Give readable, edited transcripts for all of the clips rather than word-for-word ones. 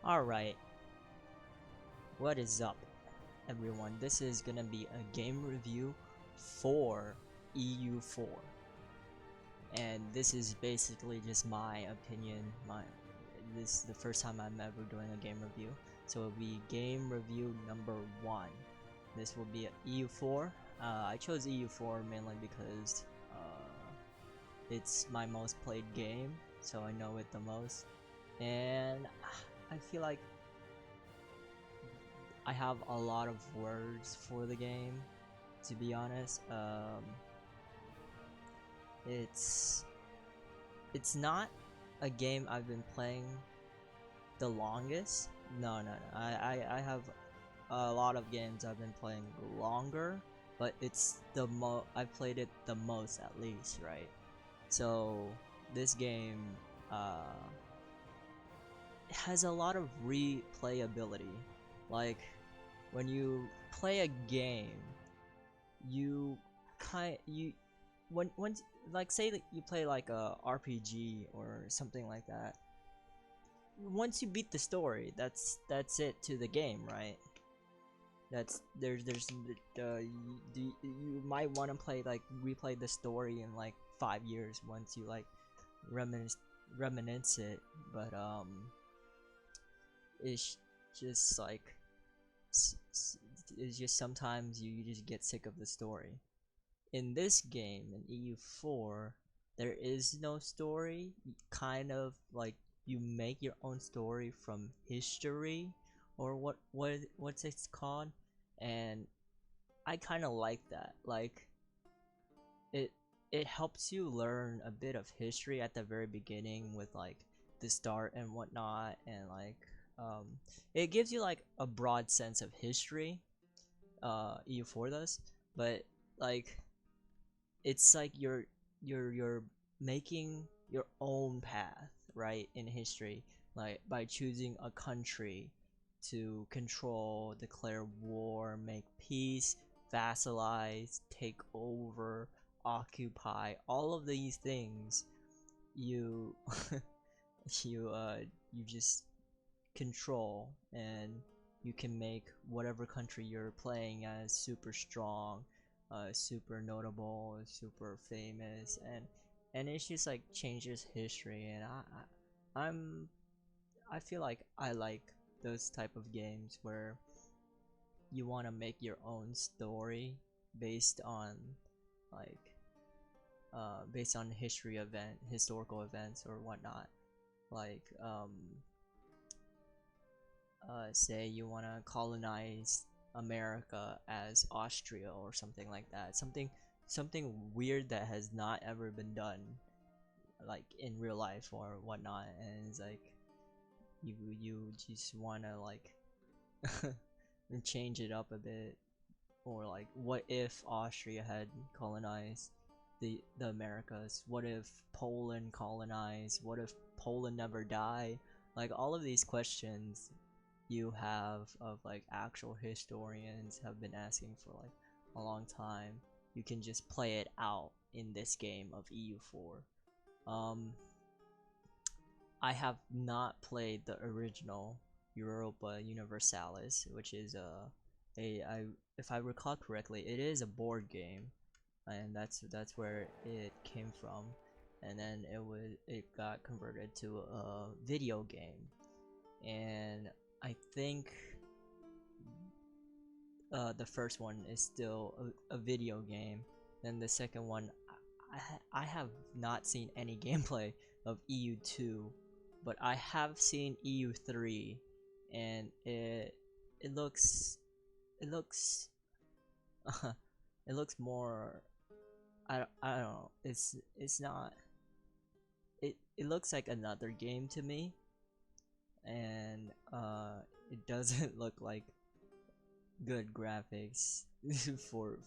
Alright, what is up everyone? This is gonna be a game review for EU4. And this is basically just my opinion. This is the first time I'm ever doing a game review. So it'll be game review number 1. This will be EU4. I chose EU4 mainly because it's my most played game, so I know it the most. And I feel like I have a lot of words for the game, to be honest. It's not a game I've been playing the longest. No. I have a lot of games I've been playing longer, but it's the I've played it the most at least, right? So this game has a lot of replayability. Like when you play a game, you once, like, say that you play like a RPG or something like that. Once you beat the story, that's it to the game, right? That's you might want to play, like, replay the story in like 5 years once you like reminisce it, but it's just like it's just sometimes you just get sick of the story. In this game, in EU4, there is no story. Kind of like you make your own story from history, or what's it's called, and I kind of like that. Like it it helps you learn a bit of history at the very beginning with like the start and whatnot, and like um, it gives you like a broad sense of history. EU4 does, but like it's like you're making your own path, right, in history, like by choosing a country to control, declare war, make peace, vassalize, take over, occupy. All of these things you you just control, and you can make whatever country you're playing as super strong, super notable, super famous, and it's just like changes history. And I'm I feel like I like those type of games where you want to make your own story based on like based on historical events or whatnot. Like say you want to colonize America as Austria or something like that. Something weird that has not ever been done, like in real life or whatnot. And it's like you just want to like change it up a bit, or like, what if Austria had colonized the Americas? What if Poland colonized? What if Poland never died? Like all of these questions you have of like actual historians have been asking for like a long time. You can just play it out in this game of EU4. Um, I have not played the original Europa Universalis, which is if I recall correctly, it is a board game, and that's where it came from, and then it got converted to a video game, and I think the first one is still a video game. Then the second one, I have not seen any gameplay of EU2, but I have seen EU3, and it looks it looks it looks more, I don't know, it's not, it looks like another game to me, and it doesn't look like good graphics for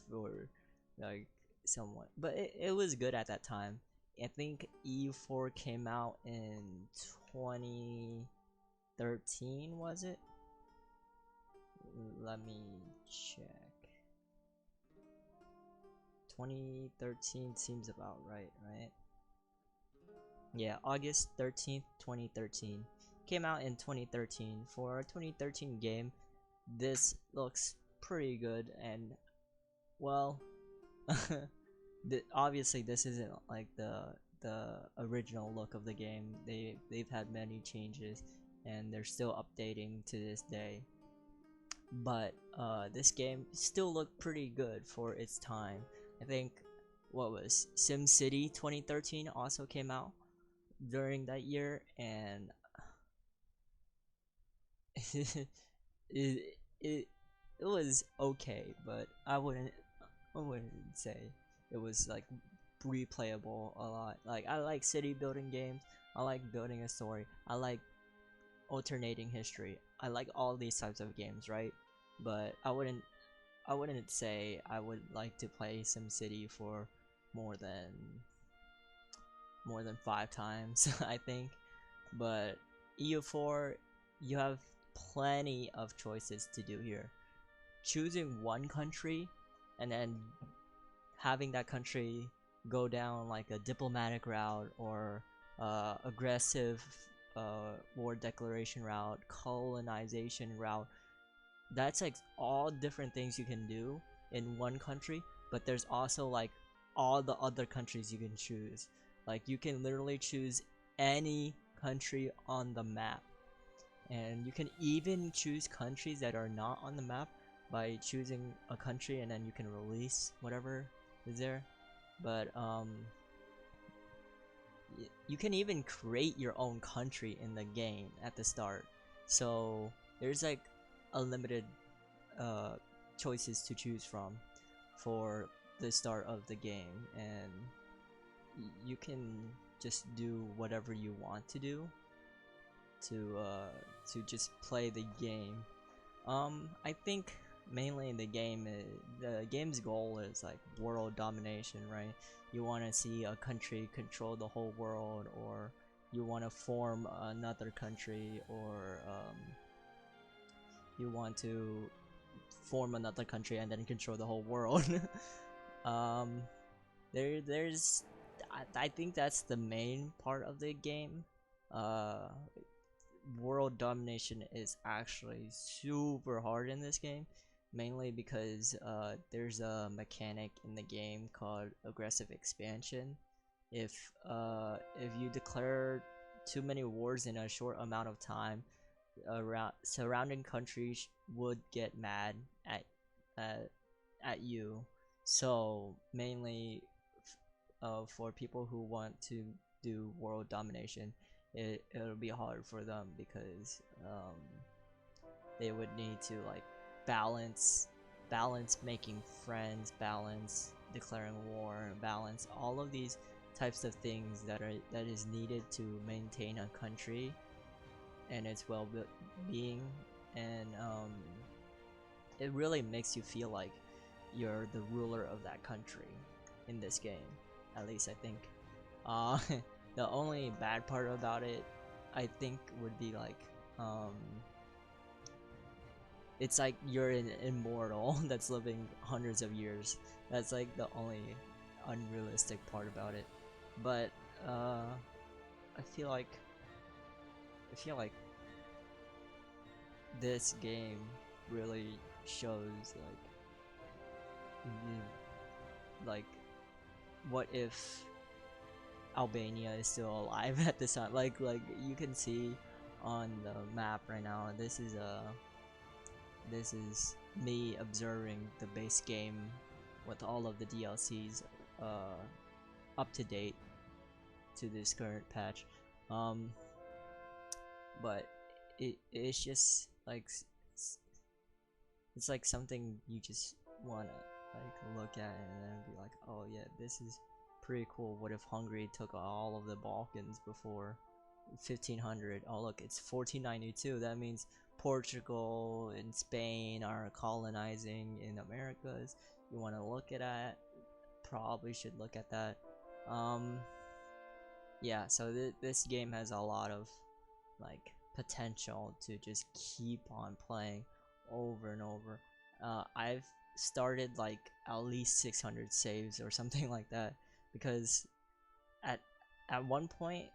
like someone, but it was good at that time. I think EU4 came out in 2013, was it? Let me check. 2013 seems about right, right? Yeah, August 13th, 2013. came out in 2013. For a 2013 game, this looks pretty good, and well, obviously this isn't like the original look of the game. They've had many changes, and they're still updating to this day. But this game still looked pretty good for its time. I think what was SimCity 2013 also came out during that year, and it, it it was okay, but I wouldn't say it was like replayable a lot. Like, I like city building games. I like building a story. I like alternating history. I like all these types of games, right? But I wouldn't say I would like to play SimCity for more than more than 5 times, I think. But EU4, you have plenty of choices to do here. Choosing one country and then having that country go down like a diplomatic route or aggressive war declaration route, colonization route. That's like all different things you can do in one country, but there's also like all the other countries you can choose. Like, you can literally choose any country on the map, and you can even choose countries that are not on the map by choosing a country, and then you can release whatever is there. But you can even create your own country in the game at the start, so there's like unlimited uh, choices to choose from for the start of the game, and you can just do whatever you want to do to just play the game. I think mainly the game's goal is like world domination, right? You want to see a country control the whole world, or you want to form another country, or you want to form another country and then control the whole world. um, there's I think that's the main part of the game. Uh, World domination is actually super hard in this game, mainly because there's a mechanic in the game called aggressive expansion. If you declare too many wars in a short amount of time, around surrounding countries would get mad at at, at you. So mainly for people who want to do world domination, it'll be hard for them because they would need to like balance balance making friends, balance declaring war, balance all of these types of things that is needed to maintain a country and its well-being. And it really makes you feel like you're the ruler of that country in this game, at least I think. uh the only bad part about it, I think, would be like it's like you're an immortal that's living hundreds of years. That's like the only unrealistic part about it. But i feel like I feel like this game really shows like what if Albania is still alive at this time. Like you can see on the map right now, this is me observing the base game with all of the DLCs uh up to date to this current patch. um but it's just like it's like something you just wanna like look at and then be like, oh yeah, this is pretty cool. What if Hungary took all of the Balkans before 1500? Oh look, it's 1492. That means Portugal and Spain are colonizing in Americas. You want to look at that? Probably should look at that. Um, yeah. So this game has a lot of like potential to just keep on playing over and over. I've started like at least 600 saves or something like that, because at at one point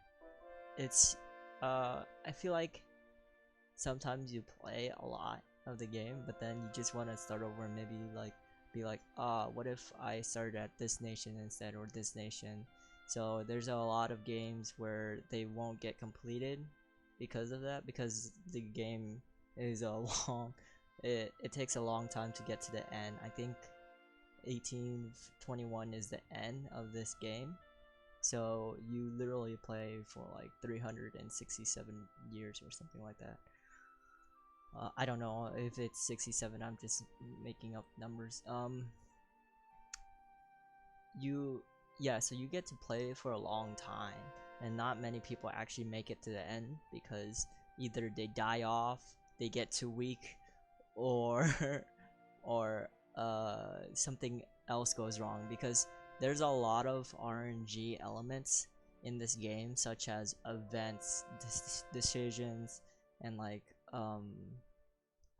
it's I feel like sometimes you play a lot of the game, but then you just want to start over and maybe like be like, what if I started at this nation instead, or this nation? So there's a lot of games where they won't get completed because of that, because the game is a long, it takes a long time to get to the end. I think 1821 is the end of this game. So you literally play for like 367 years or something like that. I don't know if it's 67, I'm just making up numbers. You, yeah, so you get to play for a long time, and not many people actually make it to the end because either they die off, they get too weak, or or something else goes wrong, because there's a lot of RNG elements in this game, such as events, decisions, and like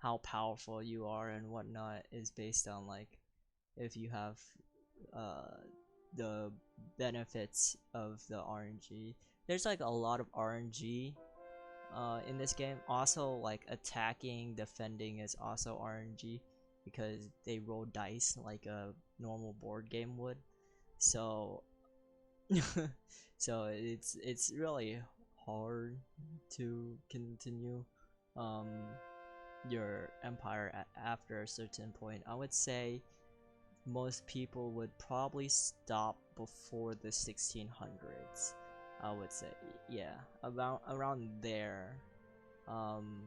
how powerful you are and whatnot is based on like if you have uh the benefits of the RNG. There's like a lot of RNG in this game. Also, like attacking, defending is also RNG because they roll dice like a normal board game would. So so it's really hard to continue um your empire after a certain point. I would say most people would probably stop before the 1600s. I would say, yeah, around there. Um,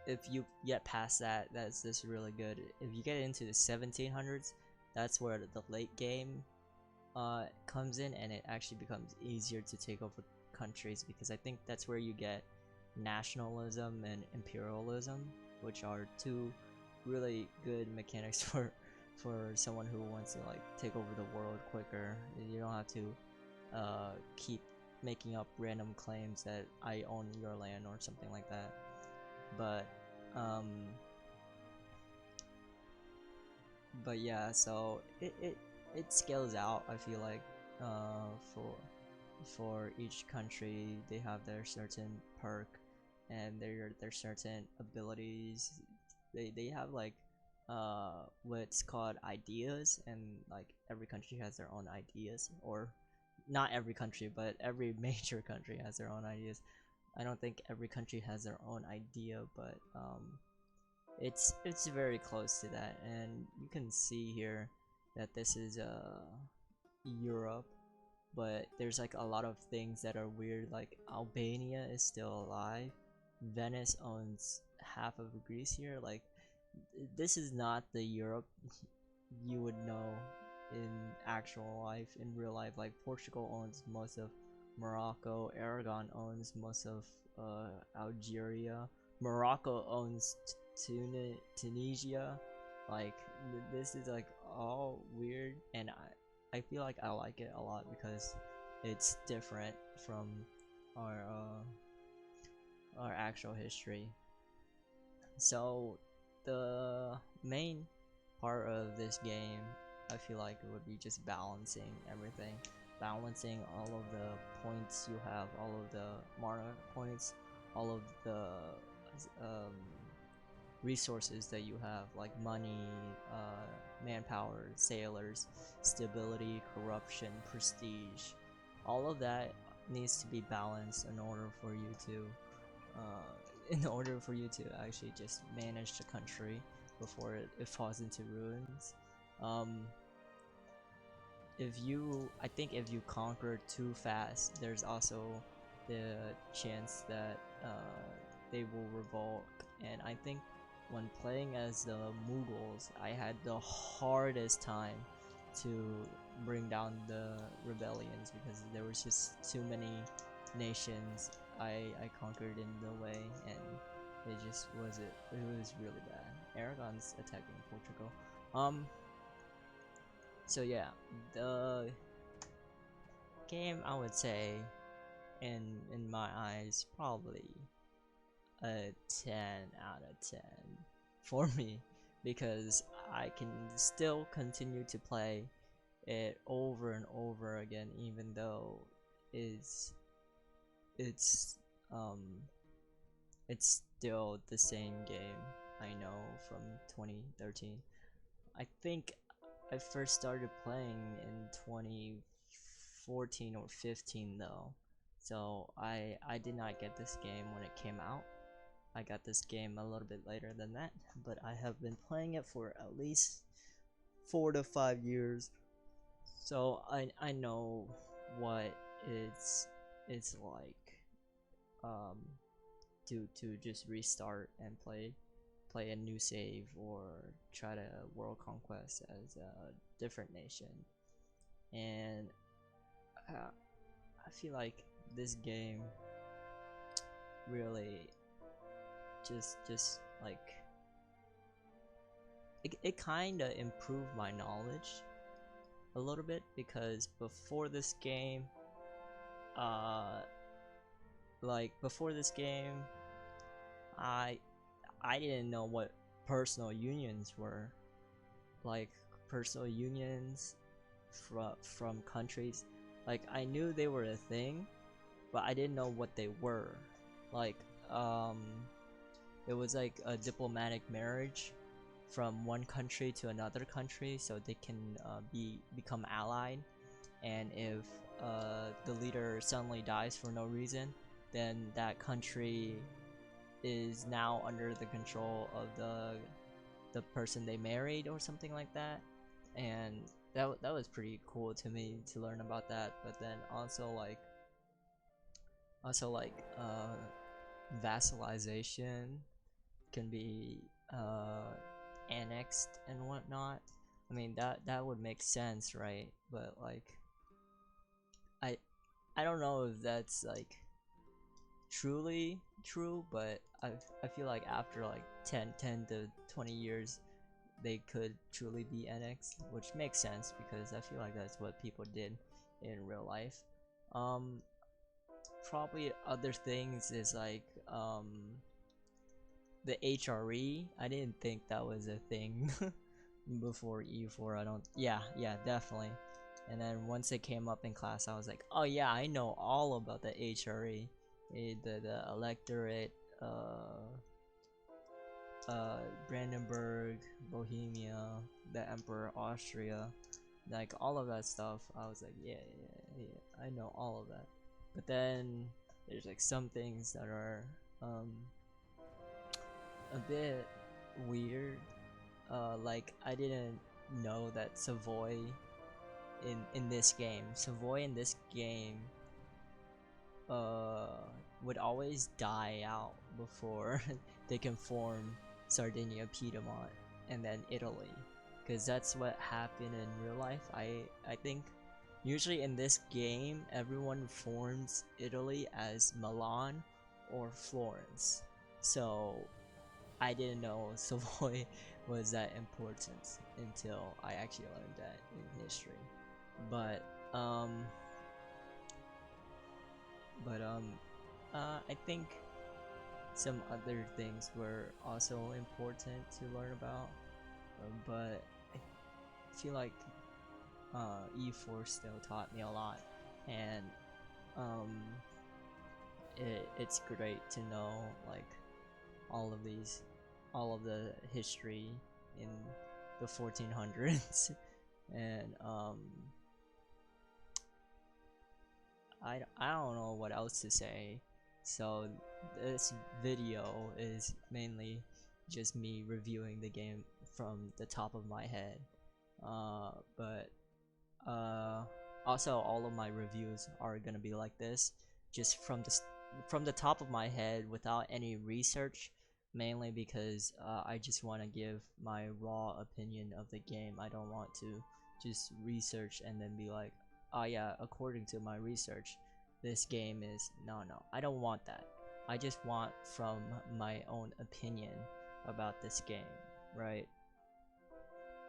if you get past that, that's just really good. If you get into the 1700s, that's where the late game comes in, and it actually becomes easier to take over countries, because I think that's where you get nationalism and imperialism, which are two really good mechanics for someone who wants to like take over the world quicker. You don't have to keep making up random claims that I own your land or something like that. But um but yeah, so it scales out. I feel like for each country they have their certain perk and their certain abilities. They have like what's called ideas, and like every country has their own ideas, or not every country, but every major country has their own ideas. I don't think every country has their own idea, but it's very close to that. And you can see here that this is Europe, but there's like a lot of things that are weird. Like Albania is still alive, Venice owns half of Greece here. Like this is not the Europe you would know in actual life, in real life. Like Portugal owns most of Morocco, Aragon owns most of Algeria, Morocco owns Tunisia. Like this is like all weird, and I feel like I like it a lot because it's different from our our actual history. So the main part of this game, I feel like it would be just balancing everything, balancing all of the points you have, all of the mana points, all of the um, resources that you have, like money, manpower, sailors, stability, corruption, prestige. All of that needs to be balanced in order for you to in order for you to actually just manage the country before it falls into ruins. Um, I think if you conquer too fast, there's also the chance that they will revolt. And I think when playing as the Mughals, I had the hardest time to bring down the rebellions, because there was just too many nations I conquered in the way, and it was really bad. Aragon's attacking Portugal. So yeah, the game, I would say, in my eyes, probably a 10 out of 10 for me, because I can still continue to play it over and over again, even though it's it's um it's still the same game I know from 2013. I think I first started playing in 2014 or 15 though. So I did not get this game when it came out. I got this game a little bit later than that, but I have been playing it for at least 4 to 5 years. So I know what it's like um to just restart and play a new save or try to world conquest as a different nation. And I feel like this game really just like it kind of improved my knowledge a little bit, because before this game uh before this game I I didn't know what personal unions were, like personal unions from countries. Like I knew they were a thing, but I didn't know what they were. Like um it was like a diplomatic marriage from one country to another country so they can become allied. And if the leader suddenly dies for no reason, then that country is now under the control of the person they married or something like that. And that was pretty cool to me to learn about that. But then also like vassalization can be annexed and whatnot. I mean that would make sense, right? But like I I don't know if that's like truly true, but I feel like after like 10 to 20 years they could truly be annexed, which makes sense because I feel like that's what people did in real life. Um, Probably other things is like the HRE. I didn't think that was a thing before E4. I don't. Yeah, yeah, definitely. And then once it came up in class, I was like, oh yeah, I know all about the HRE, the electorate, Brandenburg, Bohemia, the Emperor Austria, like all of that stuff. I was like, yeah, yeah, yeah, I know all of that. But then there's like some things that are um a bit weird. Like I didn't know that Savoy in this game uh would always die out before they can form Sardinia, Piedmont, and then Italy, because that's what happened in real life. I think usually in this game everyone forms Italy as Milan or Florence. So I didn't know Savoy was that important until I actually learned that in history. But um I think some other things were also important to learn about, but I feel like E4 still taught me a lot, and um, it's great to know like all of these, all of the history in the 1400s, and I don't know what else to say. So this video is mainly just me reviewing the game from the top of my head. But also all of my reviews are gonna be like this, just from the top of my head without any research. Mainly because I just want to give my raw opinion of the game. I don't want to just research and then be like, oh yeah, according to my research, this game is no. I don't want that. I just want from my own opinion about this game, right?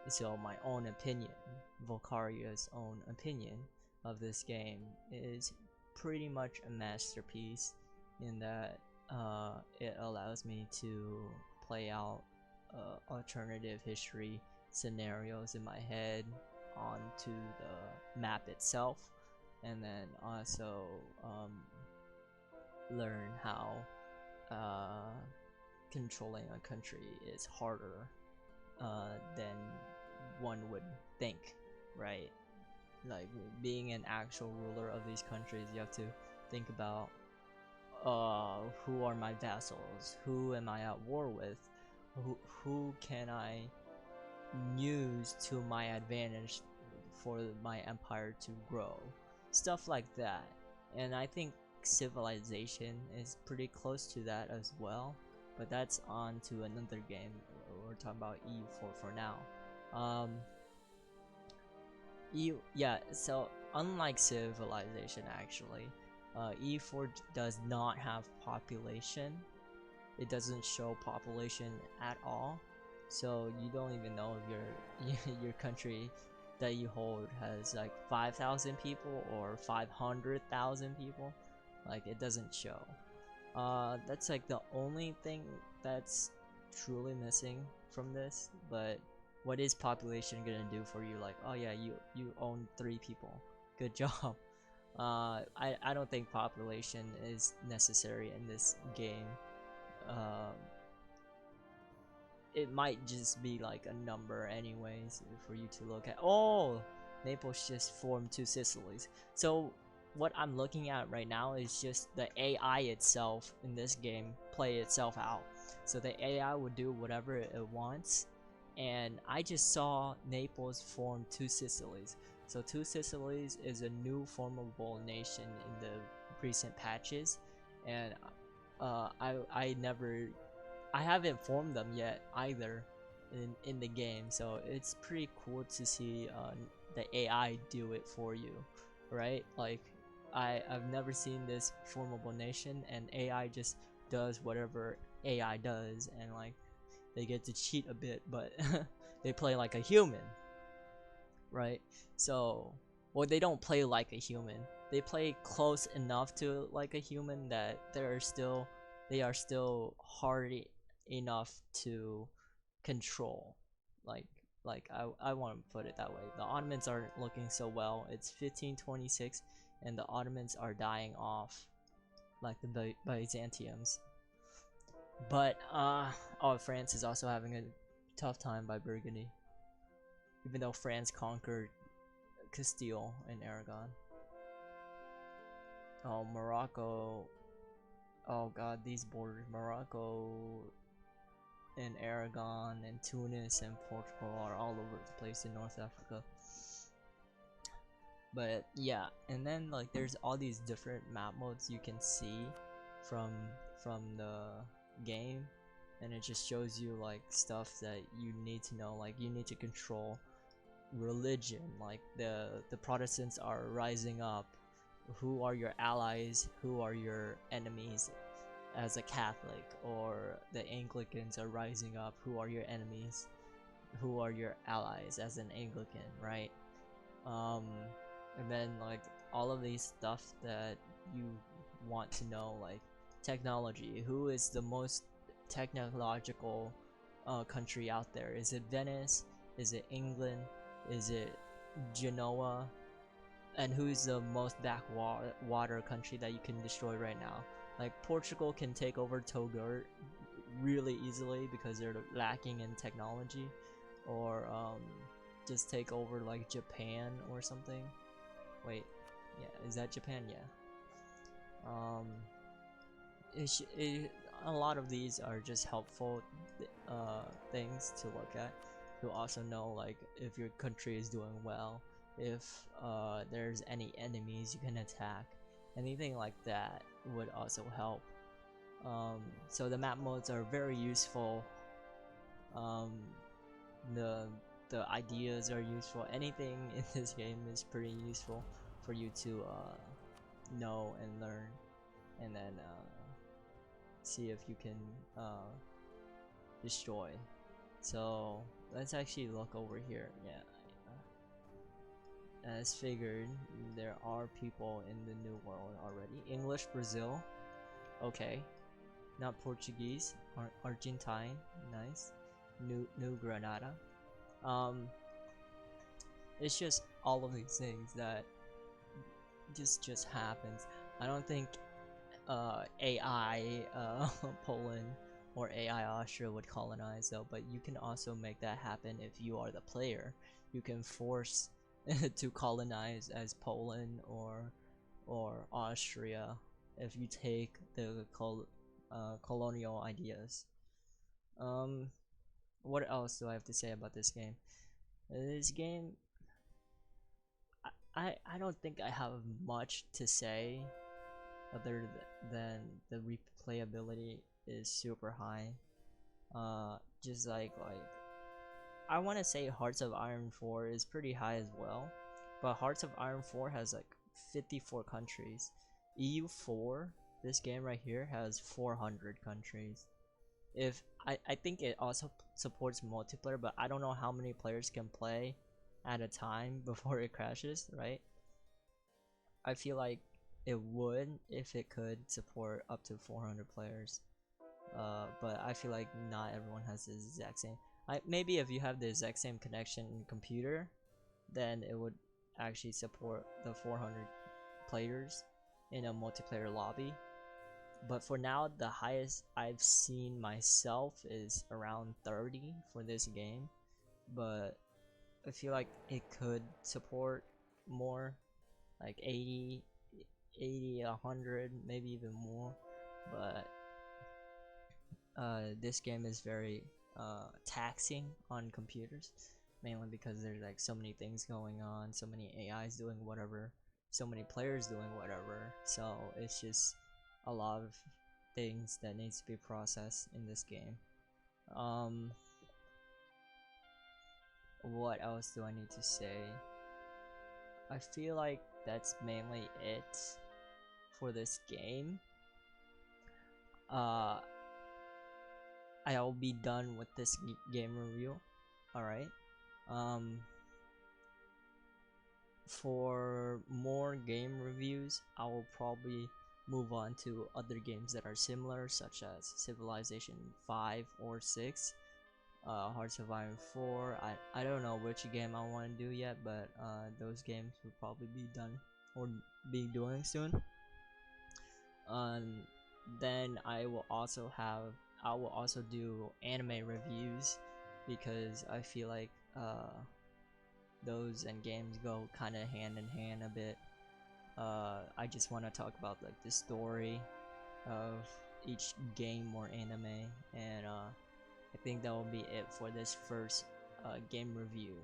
So my own opinion, Volcaria's own opinion of this game is pretty much a masterpiece in that it allows me to play out alternative history scenarios in my head onto the map itself, and then also learn how uh, controlling a country is harder than one would think, right? Like being an actual ruler of these countries, you have to think about who are my vassals, who am I at war with, who can I use to my advantage for my empire to grow, stuff like that. And I think civilization is pretty close to that as well, but that's on to another game. We're talking about EU4 for now. um yeah, so unlike civilization actually, E4 does not have population. It doesn't show population at all, so you don't even know if your country that you hold has like 5,000 people or 500,000 people. Like it doesn't show. That's like the only thing that's truly missing from this. But what is population gonna do for you? Like, oh yeah, you own 3 people, good job. I don't think population is necessary in this game. um, it might just be like a number anyways for you to look at. Oh, Naples just formed 2 Sicilies. So what I'm looking at right now is just the AI itself in this game play itself out. So the AI would do whatever it wants, and I just saw Naples form 2 Sicilies. So 2 Sicilies is a new formable nation in the recent patches, and I haven't formed them yet either in the game, so it's pretty cool to see the AI do it for you, right? Like I've never seen this formable nation, and AI just does whatever AI does, and like they get to cheat a bit, but they play like a human, right? So, well, they don't play like a human. They play close enough to like a human that they are still hard enough to control. Like I want to put it that way. The Ottomans aren't looking so well. It's 1526, and the Ottomans are dying off, like the Byzantiums. But oh, France is also having a tough time by Burgundy, even though France conquered Castile and Aragon. Oh, Morocco. Oh god, these borders. Morocco and Aragon and Tunis and Portugal are all over the place in North Africa. But yeah, and then like there's all these different map modes you can see from the game, and it just shows you like stuff that you need to know. Like you need to control religion, like the Protestants are rising up. Who are your allies? Who are your enemies as a Catholic? Or the Anglicans are rising up. Who are your enemies? Who are your allies as an Anglican, right? um and then like all of these stuff that you want to know, like technology. Who is the most technological country out there? Is it Venice? Is it England? Is it Genoa? And who's the most backwater country that you can destroy right now? Like Portugal can take over Togo really easily because they're lacking in technology, or just take over like Japan or something. Wait, yeah, is that Japan? Yeah. Um, a lot of these are just helpful things to look at, to also know like if your country is doing well, if there's any enemies you can attack, anything like that would also help. So the map modes are very useful. um, the the ideas are useful. Anything in this game is pretty useful for you to know and learn, and then see if you can destroy. So let's actually look over here. Yeah, as figured, there are people in the New World already. English Brazil, okay. Not Portuguese. Argentine, nice. New Granada. Um, it's just all of these things that just happens. I don't think AI Poland or AI Austria would colonize though, but you can also make that happen if you are the player. You can force to colonize as Poland or Austria if you take the colonial ideas. Um, what else do I have to say about this game? This game, I don't think I have much to say other than the replayability is super high. Just like I want to say Hearts of Iron 4 is pretty high as well, but Hearts of Iron 4 has like 54 countries. EU4, this game right here, has 400 countries. If I think it also supports multiplayer, but I don't know how many players can play at a time before it crashes, right? I feel like it would if it could support up to 400 players. But I feel like not everyone has the exact same. Maybe if you have the exact same connection in computer, then it would actually support the 400 players in a multiplayer lobby. But for now, the highest I've seen myself is around 30 for this game. But I feel like it could support more, like 80, 100, maybe even more. But this game is very taxing on computers, mainly because there's like so many things going on, so many AIs doing whatever, so many players doing whatever. So it's just a lot of things that needs to be processed in this game. Um, what else do I need to say? I feel like that's mainly it for this game. Uh, I'll be done with this game review. Alright. Um, for more game reviews, I will probably move on to other games that are similar, such as Civilization 5 or 6, Hearts of Iron 4. I don't know which game I want to do yet, but those games will probably be done or be doing soon. Then I will also do anime reviews because I feel like those and games go kind of hand in hand a bit. I just want to talk about like the story of each game or anime, and I think that will be it for this first game review.